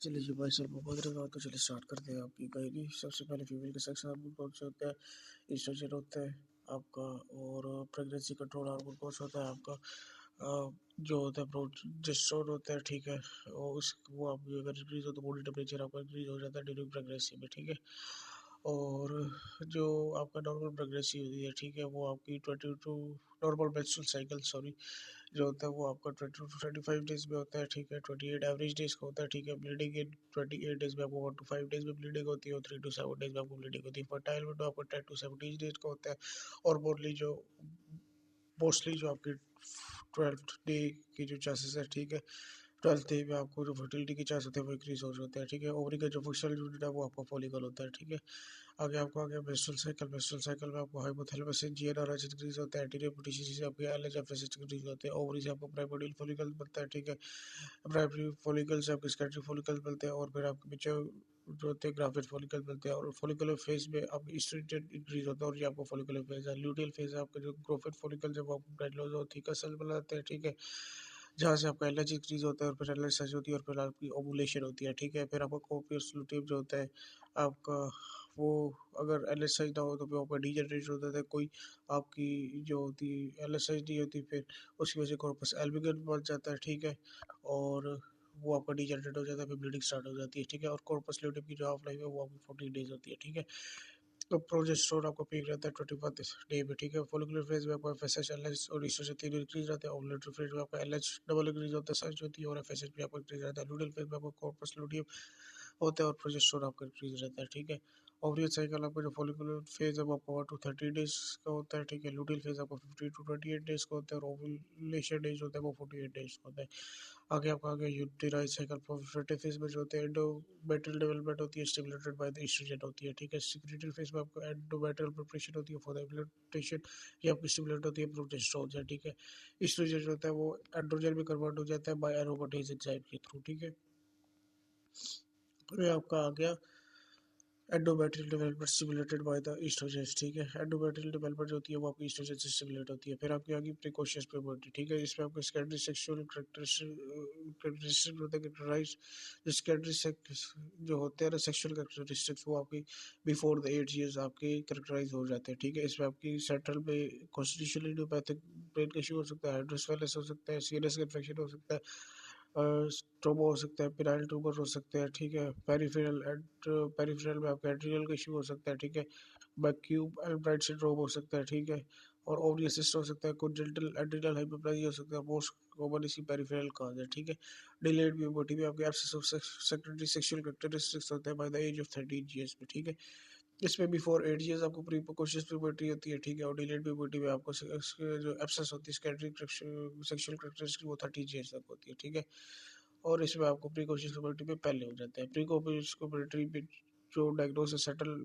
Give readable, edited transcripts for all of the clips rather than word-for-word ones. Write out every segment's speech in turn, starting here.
चलिए जी भाई साहब बहुत रहा तो चलिए स्टार्ट करते हैं आपकी डायरी। सबसे पहले फीमेल के सेक्स हार्मोन कौन सा होता है? ईस्ट्रोजन होता है आपका। और प्रेगनेंसी कंट्रोल हार्मोन कौन सा होता है आपका? जो होता है प्रोजेस्टेरोन होता है, ठीक है। और उस वो आपकी अगर इंक्रीज हो तो बॉडी टेम्परेचर आपका इंक्रीज हो जाता है ड्यूरिंग प्रेगनेंसी में, ठीक है। और जो आपका नॉर्मल प्रेगनेंसी होती है, ठीक है, वो आपकी 22 नॉर्मल मेंस्ट्रुअल साइकिल सॉरी जो होता है वो आपका 20 to 25 डेज में होता है, ठीक है। 28 एवरेज डेज का होता है, ठीक है। ब्लीडिंग इन 28 डेज में आपको 1 to 5 डेज में ब्लीडिंग होती है और 3 to 7 डेज में आपको ब्लीडिंग होती है। फर्टाइल विंडो आपको 10 to 17 डेज का होता है। और मोस्टली जो आपकी 12th डे की जो चांसेस है, ठीक है, 12th डे में आपको जो फर्टिलिटी के चांस होते हैं वो इंक्रीज हो जाते हैं, ठीक है। ओवरी का जो फंक्शनल यूनिट है वो आपका फॉलिकल होता है, ठीक है। आगे आपको आगे मेंस्ट्रुअल साइकिल में आपको हाइपोथैलेमस से जीएनआरएच इंक्रीज होता है, एंटीरियर पिट्यूटरी से आपके एलएचएफएस इंक्रीज होते हैं, ओवरी से आपको प्राइमोर्डियल फॉलिकल बनता है, ठीक है। प्राइमरी फॉलिकल से आपके सेकेंडरी फॉलिकल मिलते हैं और फिर आपके पीछे जो होते हैं ग्राफिक फॉलिकल मिलते हैं। और फॉलिकुलर फेज में आप एस्ट्रोजन इंक्रीज होता है और ये आपको फॉलिकुलर फेज है। ल्यूटियल फेज है आपका जो ग्रोफिक फॉलिकल जब आप ब्रेडलोज और थीका सेल बनाते हैं, ठीक है, जहाँ से आपका एलएच इंक्रीज होता है और फिर एलएच सच होती है और फिर आपकी ओवुलेशन होती है, ठीक है। फिर आपका कोपियस लुटियम जो होता है आपका, वो अगर एलएच ना हो तो फिर आपका डीजनरेट होता है कोई आपकी जो होती है एलएच नहीं होती, फिर उसकी वजह से कॉर्पस एल्बिगन बन जाता है, ठीक है। और वो आपका डीजनरेट हो जाता है, फिर ब्लीडिंग स्टार्ट हो जाती है, ठीक है। और कॉर्पस ल्यूटियम की जो हाफ लाइफ है वो आपकी 14 डेज होती है, ठीक है। तो प्रोजेस्टेरोन आपको पीक रहता है 21 डे पे, ठीक है। फॉलिकुलर फेज में आपका एफएसएच एलएच और ईस्ट्रोजन तीनों इंक्रीज रहते हैं। ओवुलेटरी फेज में आपका एलएच डबल इंक्रीज होता है, सच होती है, और एफएसएच भी आपका इंक्रीज रहता है। लूडियल फेज में आपका कॉर्पस लूटियम होता है और प्रोजेस्टेरोन आपका इंक्रीज रहता है, ठीक है। ओवरियल साइकिल आपका जो फॉलिकुलर फेज है वो आपका 1 to 30 डेज का होता है, ठीक है। लूटियल फेज आपका 15 to 28 डेज का होता है और ओवुलेशन डेज होता है वो 48 डेज का होता है। आगे आपका आगे यूटेराइज साइकिल प्रोफेटिव फेज में जो होते हैं एंडोमेट्रियल डेवलपमेंट होती है, स्टिमुलेटेड बाय द एस्ट्रोजन होती है, ठीक है। सेक्रेटरी फेज में आपको एंडोमेट्रियल प्रिपरेशन होती है फॉर द इम्प्लांटेशन, ये आपकी स्टिमुलेट होती है प्रोजेस्टेरोन से, ठीक है। एस्ट्रोजन जो होता है वो एंड्रोजन में कन्वर्ट हो जाता है बाय एरोमेटेज एंजाइम के थ्रू, ठीक है। ये आपका आ गया endometrial development stimulated by the oestrogen, ठीक है। एंडोमेट्रियल डेवलपमेंट जो होती है वो आपकी ईस्ट्रोजन से स्टिमुलेट होती है। फिर आपकी आगे प्रिकॉशियस प्यूबर्टी, ठीक है। इसमें आपको सेकेंडरी सेक्सुअल कैरेक्टरिस्टिक होते हैं कैरेक्टराइज, जो सेकेंडरी जो होते हैं ना सेक्सुअल कैरेक्टरिस्टिक्स वो आपकी बिफोर द 8 ईयर्स आपके कैरेक्टराइज हो जाते हैं, ठीक है। इसमें आपकी सेंट्रल में कॉन्स्टिट्यूशनल इडियोपैथिक ब्रेन का इशू हो सकता है, हाइड्रोसेफेलस हो सकता है, सीरियस इन्फेक्शन हो सकता है, स्ट्रोमा हो सकता है, पिनाइल ट्यूमर हो सकते हैं, ठीक है। पेरिफेरल में आपका एड्रिनल का इशू हो सकता है, ठीक है। मैक्यूब एल्ब्राइट सिंड्रोम हो सकता है, ठीक है। और ओवरी सिस्ट हो सकता है, कोजेंटल एड्रिनल हाइपरप्लेजिया हो सकता है, मोस्ट कॉमन इसी पेरिफेरल कॉज है, ठीक है। डिलेड प्यूबर्टी में आपके absence of secondary sexual characteristics होते हैं by the age of 13 years में, ठीक है। इसमें बिफोर 8 ईयर्स आपको प्रीपोकोशियस प्यूबर्टी होती है, ठीक है। और डिलेड प्यूबर्टी में आपको जो एब्सेंस होती है सेकेंडरी सेक्सुअल कैरेक्टरिस्टिक्स वो 30 ईयर्स तक होती है, ठीक है। और इसमें आपको प्रीकॉशियस प्यूबर्टी में पहले हो जाता है। प्रीकॉशियस प्यूबर्टी में जो डायग्नोसिस सेटल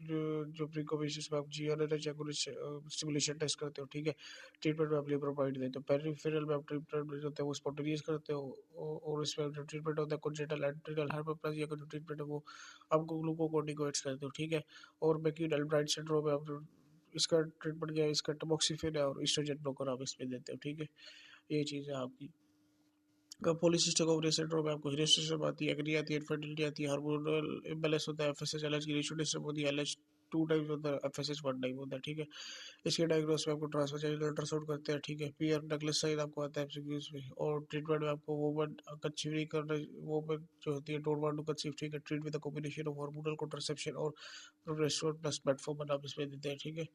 जो प्रीकॉशियस में आप जीएनआरएच स्टिमुलेशन टेस्ट करते हो, ठीक है। ट्रीटमेंट में आप लेबर प्रोवाइड देते हो। पेरिफेरल में आप ट्रीटमेंट जो होता है वो स्पॉन्टेनियस करते हो। और इसमें जो ट्रीटमेंट होता है कोजेंटल एड्रिनल हाइपरप्लेजिया का जो ट्रीटमेंट है वो आपको ग्लूकोकॉर्टिकोइड्स करते हो, ठीक है। और मैक्यूल एल्ब्राइट सिंड्रोम में आप इसका ट्रीटमेंट क्या है, इसका टमोक्सिफेन है और एस्ट्रोजन ब्लॉकर आप इसमें देते हो, ठीक है। ये चीज़ है आपकी। पॉलीसिस्टिक ओवरी सिंड्रोम में आपको हिस्टेरिसिस आती है, एक्ने आती है, इनफर्टिलिटी आती है, हार्मोनल इम्बैलेंस होता है, एफएसएच एलएच की रेशियो डिस्टर्ब होती है, एलएच 2 टाइम्स होता है, एफएसएच 1 टाइम होता है, ठीक है। इसके डायग्नोस में आपको ट्रांसवाजाइनल अल्ट्रासाउंड करते हैं, ठीक है। पीआर नेकलेस साइन आपको आता है एमसीक्यूज में। और ट्रीटमेंट में आपको वोमन कंसीविंग करना, वोमन जो होती है डोंट वांट टू कंसीव, ठीक है। Treat with a combination of hormonal contraception और प्रोजेस्टेरोन प्लस मेटफॉर्मिन आप इसमें देते हैं, ठीक है।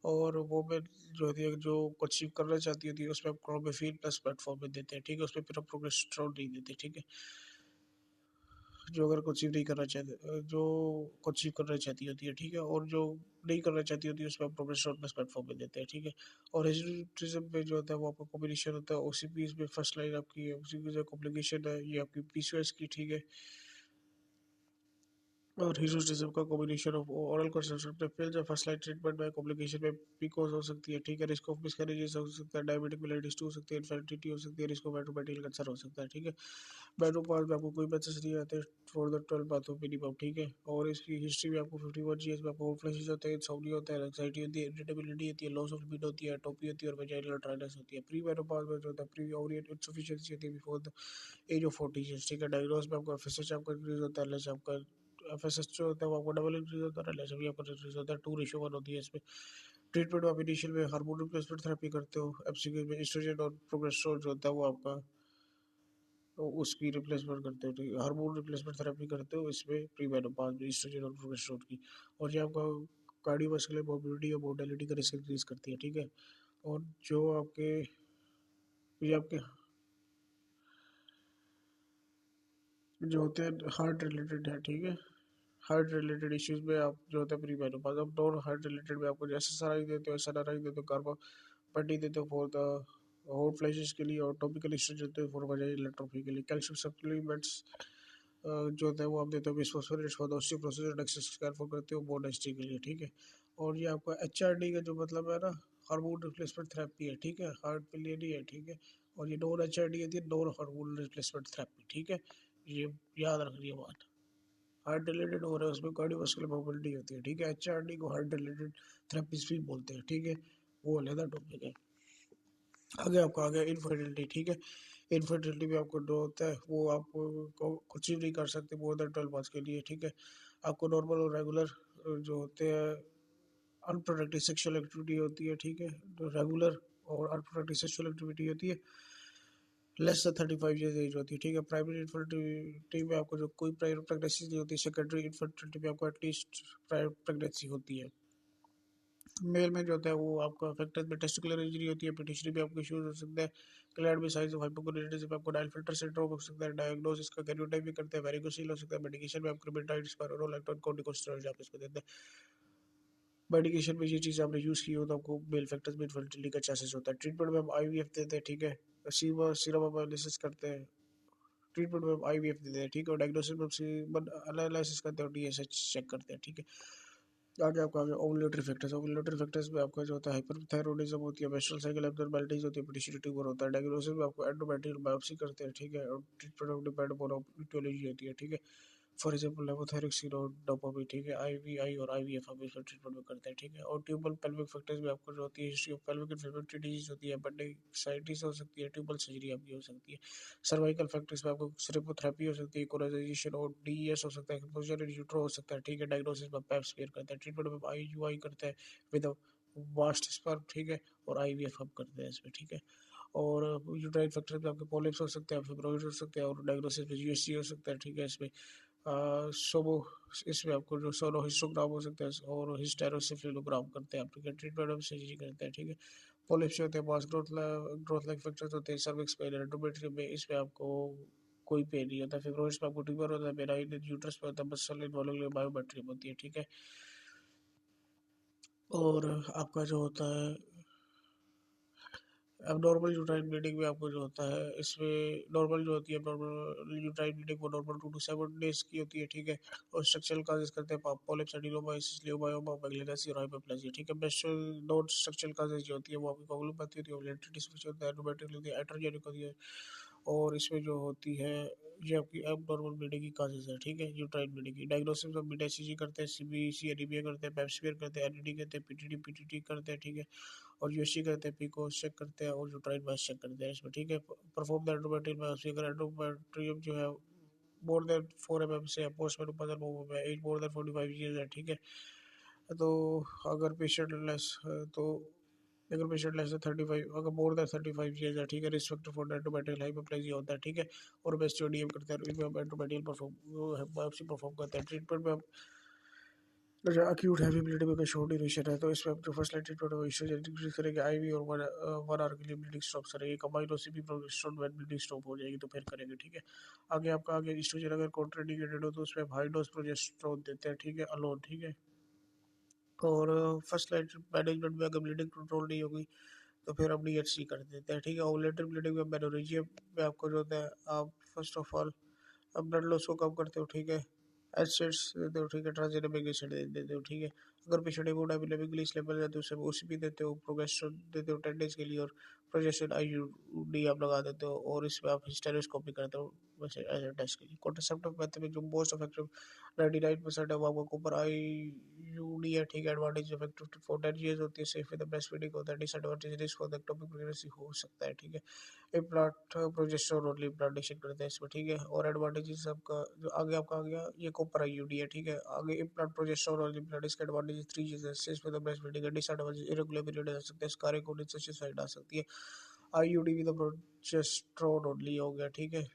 और वोमेन जो होती है जो कंसीव करना चाहती होती है उसमें आप क्लोमिफेन प्लस मेटफॉर्मिन देते हैं, ठीक है। उसमें फिर आप प्रोजेस्टेरोन नहीं देते, ठीक है। जो अगर कंसीव नहीं करना चाहते, जो कंसीव करना चाहती होती है, ठीक है। और जो नहीं करना चाहती होती है उसमें आप प्रोजेस्टेरोन प्लस मेटफॉर्मिन देते हैं, ठीक है। और हेरिडिटिज्म में जो होता है वो आपका कॉम्बिनेशन होता है ओसीपीज में फर्स्ट लाइन आपकी, उसी की जो कॉम्प्लिकेशन है ये आपकी पीसीओएस की, ठीक है। और हिस्टोसिज्म का combination of oral contraceptive pills और फर्स्ट लाइन ट्रीटमेंट में कॉम्प्लिकेशन में पीकोस हो सकती है, ठीक है, रिस्क ऑफ मिसकैरेजेस हो सकता है, डायबिटिक मेलाइटिस 2 हो सकती है, इनफर्टिलिटी हो सकती है, रिस्क ऑफ एंडोमेट्रियल कैंसर हो सकता है, ठीक है। मेनोपॉज में आपको कोई मैसेज नहीं आते for the 12 month of minimum, ठीक है। और इसकी हिस्ट्री में आपको 51 ईयर्स में आपको हॉट फ्लैशेस होते हैं, इंसोम्निया होता है, एंग्जाइटी होती है, इरिटेबिलिटी होती है, लॉस ऑफ लिबिडो होती है, एटोपी होती है और वेजाइनल ड्राइनेस होती है। प्री मेनोपॉज में जो होता है प्री ओवरियन इनसफिशिएंसी होती है before the age of 40 years, ठीक है। डायग्नोस में आपका एफएसएच आपका इंक्रीज होता है, लेस आपका एफएसएच जो होता है वो आपको डबल इंक्रीज होता है, लेस भी आपका इंक्रीज होता है, 2:1 होती है इसमें। ट्रीटमेंट में आप इनिशियल में हार्मोन रिप्लेसमेंट थेरेपी करते हो, एमसीक्यू में एस्ट्रोजन और प्रोजेस्टेरोन जो होता है वो आपका तो उसकी रिप्लेसमेंट करते हो, ठीक है, हार्मोन रिप्लेसमेंट थेरेपी करते हो इसमें प्री मेनोपॉज में एस्ट्रोजन और प्रोजेस्टेरोन की। और ये आपका कार्डियोवास्कुलर मोबिलिटी और मोर्टेलिटी का रिस्क इंक्रीज करती है, ठीक है। और जो आपके ये आपके जो होते हैं हार्ट रिलेटेड है, ठीक है। हार्ट रिलेटेड इश्यूज में आप जो होता है प्री मेनोपॉज, अब नॉन हार्ट रिलेटेड में आपको जैसे सराई देते हो एसएनआरआई देते हो, कार्बापेटी देते हो फॉर द हॉट फ्लैशेस के लिए, और टॉपिकल स्टेरॉइड देते हो फॉर वजाइनल एट्रोफी के लिए। कैल्शियम सप्लीमेंट्स जो होता है वो आप देते हो bisphosphonates for the osteoporosis and excess scare करते हो बोन डेंसिटी के लिए, ठीक है। और ये आपका एचआरडी का जो मतलब है ना, हार्मोन रिप्लेसमेंट थेरेपी है, ठीक है, हार्ट के लिए नहीं है, ठीक है। और ये नॉन एचआरडी होती है, नॉन हार्मोन रिप्लेसमेंट थेरेपी, ठीक है। ये याद रखनी है बात। हार्ट रिलेटेड हो रहा है उसमें कार्डियोवास्कुलर मोबिलिटी होती है, ठीक है। एचआरडी को हार्ट रिलेटेड थेरेपीज भी बोलते हैं, ठीक है, वो अलग टॉपिक है। आगे आपका आ गया इनफर्टिलिटी, ठीक है। इनफर्टिलिटी में आपको जो होता है वो आपको कुछ ही नहीं कर सकते मोर देन 12 मंथ्स के लिए, ठीक है। आपको नॉर्मल और रेगुलर जो होते हैं अनप्रोडक्टिव सेक्सुअल एक्टिविटी होती है, ठीक है। जो रेगुलर और अनप्रोडक्टिव सेक्सुअल एक्टिविटी होती है लेस दैन 35 ईयर्स एज होती है, ठीक है। प्राइमरी इनफर्टिलिटी में आपको जो कोई प्रायर प्रेगनेंसी नहीं होती, सेकेंडरी इनफर्टिलिटी में आपको एटलीस्ट प्रायर प्रेगनेंसी होती है। मेल में जो होता है वो आपका अफेक्टेड में टेस्टिकुलर इंजरी होती है, पिट्यूटरी में आपको इश्यूज हो सकते हैं, क्लैड में साइज ऑफ हाइपोगोनाडोसिस में आपको डायलफिल्टर सिंड्रोम हो सकता है, डायग्नोसिस का कैरियोटाइप भी करते हैं, वेरिकोसिल हो सकता है, मेडिकेशन में आप क्रिमेटाइड स्पाइरोलैक्टोन कॉर्टिकोस्टेरॉइड आप इसको देते हैं। मेडिकेशन में ये चीज़ आपने यूज़ की हो तो आपको मेल फैक्टर्स में इनफर्टिलिटी का चांसेस होता है। ट्रीटमेंट में हम आईवीएफ देते हैं, ठीक है, सीरम एनालिसिस करते हैं, ट्रीटमेंट में हम आईवीएफ देते हैं, ठीक है। और डायग्नोसिस में हम सीमन एनालिसिस करते हैं और डीएसएच चेक करते हैं, ठीक है। आगे आपका आगे ओवुलेटरी फैक्टर्स, ओवुलेटरी फैक्टर्स में आपका जो होता है हाइपरथायरॉयडिज्म होती है, मेंस्ट्रुअल साइकिल एब्नॉर्मैलिटीज होती है, पिट्यूटरी ट्यूमर होता है। डायग्नोसिस में आपको एंडोमेट्रियल बायोप्सी करते हैं, ठीक है। और ट्रीटमेंट डिपेंड अपॉन ईटियोलॉजी होती है, ठीक है। फॉर एग्जांपल लेवोथायरिक सिरोड डोपामिन, ठीक है, आईवीआई और आईवीएफ हम इसका ट्रीटमेंट में करते हैं, ठीक है। और ट्यूबल पेल्विक फैक्टर्स में आपको जो होती है history of pelvic inflammatory disease होती है, अपेंडिसाइटिस हो सकती है, ट्यूबल सर्जरी आपकी हो सकती है। सर्वाइकल फैक्टर्स में आपको सिरेपोथेरेपी हो सकती है, कोराइजेशन और डीईएस हो सकता है, एक्सपोजर इन यूट्रो हो सकता है, ठीक है। डायग्नोसिस में पैप स्मीयर करते हैं, ट्रीटमेंट में आईयूआई करते हैं विद वास्ट स्पर्म, ठीक है। और आईवीएफ हम करते हैं इसमें, ठीक है। और यूट्राइन फैक्टर में आपके पॉलिप्स हो सकते हैं, फिब्रोइड हो सकते हैं, और डायग्नोसिस में यूएससी हो सकता है, ठीक है। इसमें सोबो इसमें आपको जो सोलो हिस्टोग्राम हो सकता है और हिस्टेरोसिफ्लोग्राम करते हैं आप, ठीक है। ट्रीटमेंट में सर्जरी करते हैं, ठीक है। पॉलिप्स होते हैं, मास ग्रोथ लाइक फैक्टर्स होते हैं, सर्विक्स पेन, एंडोमेट्रियम में इसमें आपको कोई पेन नहीं होता, फिब्रोइड्स में आपको ट्यूमर होता है, बेनाइन यूट्रस में होता है, मसल इन्वॉल्विंग बायोमेट्रियम होती है, ठीक है। और आपका जो होता है अब नॉर्मल यूट्राइन ब्लीडिंग में आपको जो होता है इसमें नॉर्मल जो होती है नॉर्मल यूट्राइन ब्लीडिंग वो नॉर्मल 2 to 7 डेज की होती है, ठीक है। और स्ट्रक्चरल काजेस करते हैं पॉलिप्स, एडिनोमाइसिस, लियोमायोमा, मैग्नेटाइसिस और हाइपरप्लेजिया, ठीक है। बेस्ट नॉन स्ट्रक्चरल काजेस जो होती है वो आपकी कोगुलोपैथी होती है, ओवुलेटरी डिस्फंक्शन होता है, एंडोमेट्रियल होती है, एट्रोजेनिक होती है। और इसमें जो होती है ये आपकी एबनॉर्मल ब्लीडिंग की काजेज है, ठीक है, यूट्राइन ब्लीडिंग की। डायग्नोसिस में बीटा करते हैं, सीबीसी एनीमिया करते हैं, पेप्समियर करते हैं, एनईडी करते हैं, पीटीटी करते हैं, ठीक है। और यूएससी करते हैं, पीको चेक करते हैं और यूट्राइन मास चेक करते हैं इसमें, ठीक है। परफॉर्म द एंडोमेट्रियल बायोप्सी, अगर एंडोमेट्रियम जो है मोर देन 4 mm से पोस्ट मेनोपॉजल मूव में एज मोर देन 45 ईयर्स है, ठीक है। तो अगर पेशेंट लेस तो अगर पेशेंट लेस 35 अगर मोर देन 35 ईयर्स है, ठीक है, रिस्पेक्ट फॉर एंडोमेट्रियल हाइपरप्लेजिया होता है, ठीक है। और बेस्टोडियम करते हैं, इनमें हम एंडोमेट्रियल परफॉर्म बायोप्सी परफॉर्म करते हैं। ट्रीटमेंट में हम अच्छा अक्यूट हैवी ब्लीडिंग में शॉर्ट ड्यूरेशन है तो इसमें आप जो फर्स्ट लाइन ट्रीटमेंट है इससे इंक्रीज करेंगे आईवी और 1 आवर के लिए ब्लीडिंग स्टॉप करेंगे, combined OCP progesterone when bleeding stop हो जाएगी तो फिर करेंगे, ठीक है। आगे आपका आगे एस्ट्रोजन अगर कॉन्ट्राइंडिकेटेड हो तो उसमें हाई डोज प्रोजेस्टेरोन देते हैं, ठीक है, अलोन, ठीक है। और फर्स्ट लाइन मैनेजमेंट में अगर ब्लीडिंग कंट्रोल नहीं होगी तो फिर हम डीएचसी कर देते हैं, ठीक है। ओवुलेटर ब्लीडिंग में मेनोरेजिया में आपको जो होता है आप फर्स्ट ऑफ ऑल अब ब्लड लॉस को कम करते हो, ठीक है। एसिड्स देते हो, ठीक है, ट्रांसजेनिक एसिड देते हो, ठीक है। अगर पेशेंट हेमोडायनामिकली स्टेबल रहते हो उसे ओसीपी देते हो, प्रोगेस्टेरोन देते हो 10 डेज के लिए, और प्रोजेस्टेरोन आईयूडी आप लगा देते हो, और इसमें आप हिस्टेरोस्कोपी करते हो वैसे एज टेस्ट के लिए। कॉन्ट्रासेप्टिव मेथड में जो मोस्ट इफेक्टिव 99% है वो आपका कॉपर आईयूडी है, ठीक है। एडवांटेज इफेक्टिव फॉर 10 years होती है, सेफ विद ब्रेस्ट फीडिंग होता है। Disadvantage risk for the ectopic pregnancy हो सकता है, ठीक है। इम्प्लांट प्रोजेस्टेरोन ओनली इम्प्लांटेशन करते हैं इसमें, ठीक है। और एडवांटेजेस आपका जो आगे आपका आ गया ये कॉपर आईयूडी है, ठीक है। आगे इम्प्लांट प्रोजेस्टेरोन ओनली इम्प्लांट, इसके एडवांटेज 3 चीजें, सेफ विद ब्रेस्ट फीडिंग है। डिसएडवांटेज इरेगुलर पीरियड आ सकते हैं, स्कारिंग होने से साइड आ सकती है। आईयूडी विद प्रोजेस्टेरोन ओनली हो गया, ठीक है।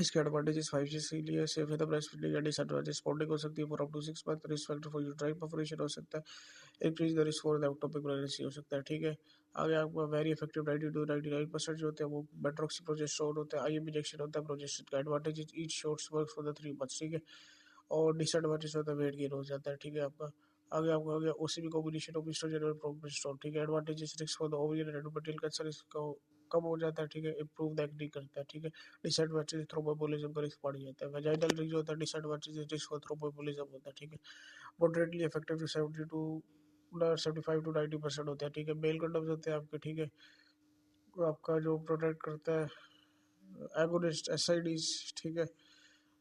इसके एडवांटेजेस 5 के लिए सेफ है, ब्रेस्ट फीडिंग या डिसएडवांटेज स्पॉटिंग हो सकती है for up to 6 month, risk factor for uterine perforation हो सकता है, increase the risk for the ectopic pregnancy हो सकता है, ठीक है। आगे आपका वेरी इफेक्टिव 90 to 99% जो होते हैं वो मेट्रोक्सीप्रोजेस्टेरोन होता है, आईएम इंजेक्शन होता है प्रोजेस्टेरोन का। Advantage each shots work for the 3 months, ठीक है। और डिसएडवांटेज होता है वेट गेन हो जाता है, ठीक है आपका। आगे आपको आ गया ओसीबी कॉम्बिनेशन ऑफ एस्ट्रोजन और प्रोजेस्टेरोन, ठीक है। Advantages risk for the ovarian and endometrial cancer इसका कम हो जाता है, ठीक है। इंप्रूव द एक्ने करता है, ठीक है। डिसएडवांटेज थ्रोम्बोएम्बोलिज्म का रिस्क बढ़ जाता है। वेजाइनल रिंग जो होता है डिसएडवांटेज रिस्क फॉर थ्रोम्बोएम्बोलिज्म होता है, ठीक है। मॉडरेटली इफेक्टिव 75 to 90% होता है, ठीक है। मेल कंडोम्स होते हैं आपके, ठीक है। आपका जो प्रोटेक्ट करता है एगोनिस्ट एसआईडीज, ठीक है।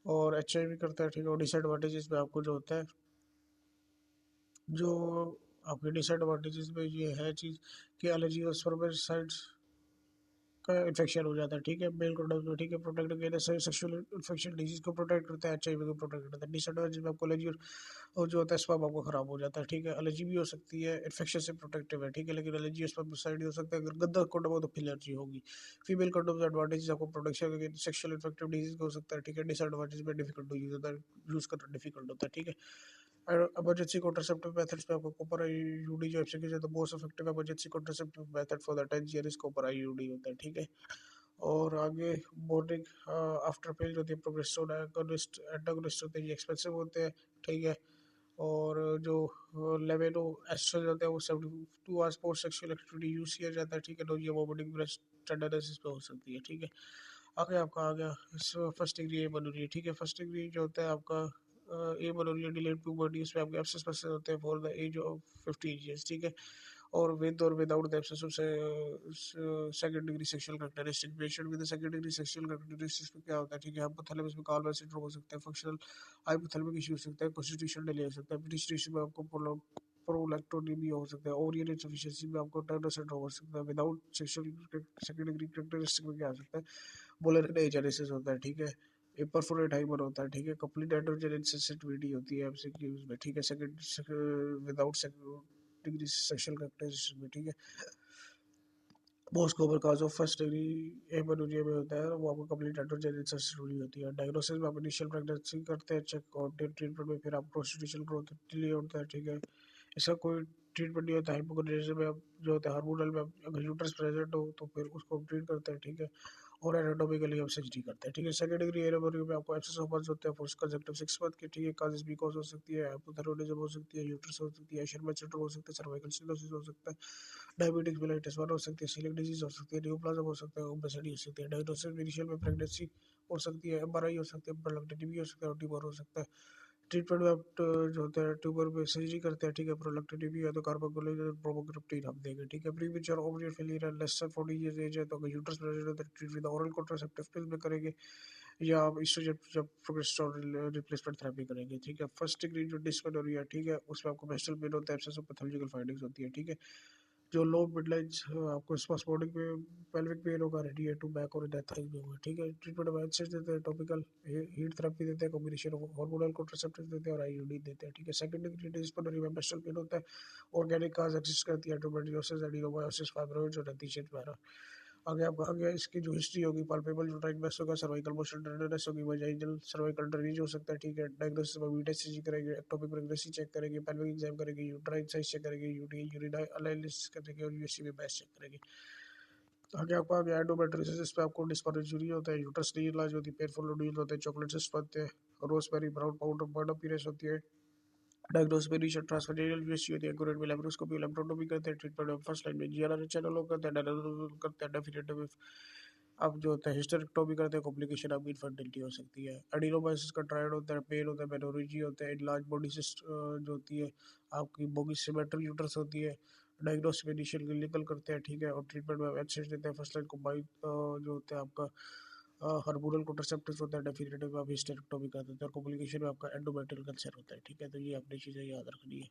और एचआईवी करता है, ठीक है। और डिसएडवांटेजेस में आपको जो होता है, जो आपके डिसएडवांटेजेस में ये है चीज़ कि एलर्जी और स्पर्मेसाइड्स का इन्फेक्शन हो जाता है, ठीक है। मेल कंडोम में, ठीक है, protect against sexual infection disease को प्रोटेक्ट करता है, एचआईवी को प्रोटेक्ट करता है। डिसएडवांटेज में आपको एलर्जी और जो होता है स्पर्म आपको खराब हो जाता है, ठीक है। एलर्जी भी हो सकती है, इन्फेक्शन से प्रोटेक्टिव है, ठीक है। लेकिन एलर्जी स्पर्मिसाइड हो सकता है, अगर गंदा कंडोम हो तो फिर एलर्जी होगी। फीमेल कंडोम एडवांटेज आपको protection against sexual infective disease हो सकता है, ठीक है। डिसएडवांटेज में डिफिकल्ट यूज होता है, यूज करना डिफिकल्ट होता है, ठीक है। इमरजेंसी कॉन्ट्रासेप्टिव मेथड्स में आपको कॉपर आईयूडी जो एफसीक्यू है, तो most effective emergency contraceptive method for the 10 year is copper IUD होता है, ठीक है। और आगे मॉर्निंग आफ्टर पिल जो होती है प्रोजेस्टेरोन एगोनिस्ट एंटागोनिस्ट होते हैं, ये एक्सपेंसिव होते हैं, ठीक है। और जो लेवेनो एस्ट्रोजन होता है वो 72 hours post sexual activity use किया जाता है, ठीक है। तो ये मॉर्निंग ब्रेस्ट टेंडरनेस इस पे हो सकती है, ठीक है। आगे आपका आ गया इस फर्स्ट डिग्री ए बनूरी, ठीक है। फर्स्ट डिग्री जो होता है आपका ए बनूरी डिलेड प्यूबर्टी, उसमें आपके एब्सेस परसेंट होते हैं for the age of 15 years, ठीक है। और विद और without the absence of second degree sexual characteristic, patient with second degree sexual characteristics में क्या होता है, ठीक है। हाइपोथैलेमस में कार्बन सिंड्रोम हो सकता है, फंक्शनल हाइपोथैलेमिक इशू हो सकता है, कॉन्स्टिट्यूशन डिले हो सकता है, पेडिस्ट्रेशन में आपको प्रोलैक्टोनीमिया हो सकता है, ओरियन इनसफिशिएंसी में आपको टर्नर सिंड्रोम हो सकता है, without sexual second degree characteristic में क्या हो सकता है, बोलर एजेनेसिस होता है, ठीक है। परफोरेट हाइपर होता है, ठीक है। कंप्लीट एंड्रोजन इनसेंसिटिविटी होती है एमसीक्यूज में, ठीक है। Second without second degree sexual characteristic में, ठीक है। Most common cause of first degree amenorrhoea में होता है वो आपको कंप्लीट एंड्रोजन इनसेंसिटिविटी होती है। डायग्नोसिस में आप इनिशियल प्रेगनेंसी करते हैं चेक, और ट्रीटमेंट में फिर आप प्रोस्टिट्यूशन ग्रोथ डिले होता है, ठीक है। इसका कोई ट्रीटमेंट नहीं होता है। हाइपोगोनाइजेशन में आप जो होता है हार्मोनल में अगर यूट्रस प्रेजेंट हो तो फिर उसको हम ट्रीट करते हैं, ठीक है। और एनाटोमिकली हम सर्जरी करते हैं, ठीक है। सेकंड डिग्री एमेनोरिया में आपको एब्सेस ऑफ बर्न्स होते हैं फॉर कंजक्टिव 6 मंथ के, ठीक है। काजेस बीकॉज हो सकती है, हाइपोथायरॉयडिज्म हो सकती है, यूट्रस हो सकती है, शर्मा सिंड्रोम हो सकता है, सर्वाइकल सिनोसिस हो सकता है, डायबिटिक मेलाइटिस 1 हो सकती है, सीलिक डिजीज हो सकती है, न्यूप्लाज्म हो सकता है, ओबेसिटी हो सकती है। डायग्नोसिस इनिशियल में प्रेगनेंसी हो सकती है, एमआरआई हो सकती है, प्रोलक्टिनिमी हो सकता है, और ट्यूमर हो सकता है। ट्रीटमेंट में आप जो होता है ट्यूमर में सर्जरी करते हैं, ठीक है। प्रोलक्टिनिमी या तो कार्बोक्सिलेज प्रोमोग्राफ्टिन हम देंगे, ठीक है। प्रीमेच्योर ओवरियन फेलियर है, लेस देन 40 इयर्स एज है तो अगर यूट्रस प्रेजेंट है तो ट्रीट विद ओरल कॉन्ट्रासेप्टिव पिल में करेंगे, या आप एस्ट्रोजन जब प्रोजेस्टेरोन रिप्लेसमेंट थेरेपी करेंगे, ठीक है। फर्स्ट डिग्री जो डिस्मेनोरिया, ठीक है, उसमें आपको मेंस्ट्रुअल पेन होता है, एब्सेंस ऑफ पैथोलॉजिकल फाइंडिंग्स होती है, ठीक है। जो लो मिडलाइंस आपको स्पास्मोडिक में पेल्विक पेन होगा, रेडिएट टू बैक और डेथ में होगा, ठीक है। ट्रीटमेंट में एंसाइड देते हैं, टॉपिकल हीट थेरेपी देते हैं, कॉम्बिनेशन ऑफ हार्मोनल कॉन्ट्रासेप्टिव देते हैं और आईयूडी देते हैं, ठीक है। सेकंड डिग्री डिस्मेनोरिया में मेंस्ट्रुअल पेन होता है, ऑर्गेनिक काज एक्सिस्ट करती है, एंडोमेट्रियोसिस, एडिनोमायोसिस, फाइब्रॉइड्स और एंटीशेंट वगैरह। आगे आपका आगे इसकी जो हिस्ट्री होगी, पाल्पेबल यूट्राइन मैस होगा, सर्वाइकल मोशन टेंडरनेस होगी, वजाइनल सर्वाइकल ड्रेनेज हो सकता है, ठीक है। डायग्नोसिस में वीटेसीजी करेंगे, एक्टोपिक प्रेगनेंसी चेक करेंगे, पेल्विक एग्जाम करेंगे, यूट्राइन साइज चेक करेंगे, यूटी यूरिन एनालिसिस करेंगे और यूएससी में मैच चेक करेंगे। आगे आपको आगे एंडोमेट्रियोसिस इस पे आपको डिस्पार्चुरी होता है, यूट्रस की इलाज होती है, पेनफुल नोड्यूल होते हैं, चॉकलेट सिस्ट बनते हैं, rosemary brown powder bird appearance होती है। डायग्नोसिस में इनिशियल ट्रांसफरेनियल यूएससी होती है, एक्यूरेट में लैप्रोस्कोपी लैप्रोटोमी करते हैं, ट्रीटमेंट में फर्स्ट लाइन में जीआरआर चैनल करते हैं, डायग्नोसिस करते हैं, डेफिनेटिव अब जो होता है हिस्टेरेक्टोमी करते हैं, कॉम्प्लिकेशन आपकी इनफर्टिलिटी हो सकती है। एडिनोमाइसिस का ट्रायड होता है, पेन होता है, मेनोरेजी होता है, लार्ज बॉडी सिस्ट जो होती है आपकी बोगी सिमेट्रिक यूट्रस होती है। डायग्नोसिस इनिशियल क्लिनिकल करते हैं, ठीक है, और ट्रीटमेंट में एक्सेस देते हैं। फर्स्ट लाइन कॉम्बाइन जो होता है आपका हार्मोनल कॉन्ट्रासेप्टिव्स होता है, डेफिनेटिव में आप हिस्टेरेक्टोमी कर देते हैं, और कॉम्प्लिकेशन में आपका एंडोमेट्रियल कैंसर होता है, ठीक है। तो ये आपने चीज़ें याद रखनी है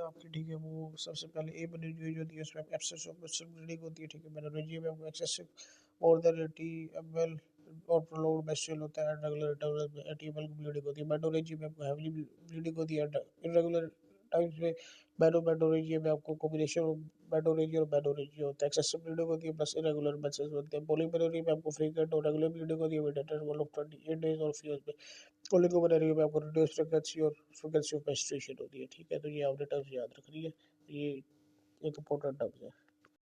आपकी, ठीक है। वो सबसे पहले ए मेनिंजाइटिस होती है, उसमें एक्सेस ऑफ मसल ब्लीडिंग होती है, ठीक है। मेनिंजाइटिस में आपको एक्सेसिव मोर देन 80 ml और प्रोलॉन्ग्ड मेंस्ट्रुअल होता है, रेगुलर इंटरवल में 80 ml की ब्लीडिंग होती है। मेनिंजाइटिस में आपको हेवीली ब्लीडिंग होती है, इरेगुलर टाइम्स में। मेनिंजाइटिस में आपको कॉम्बिनेशन ऑफ मेनिंजाइटिस और मेनिंजाइटिस होता है, एक्सेसिव ब्लीडिंग होती है प्लस इरेगुलर मेंसेस होते हैं। पॉलीमेनोरिया में आपको फ्रीक्वेंट और रेगुलर ब्लीडिंग होती है विद इंटरवल ऑफ 28 डेज और फ्यूज में। ओलिगोमेनोरिया में आपको रिड्यूस फ्रीक्वेंसी और फ्रीक्वेंसी ऑफ मेंस्ट्रुएशन होती है, ठीक है। तो ये आपने टर्म्स याद रखनी है, ये एक इंपॉर्टेंट टर्म्स है।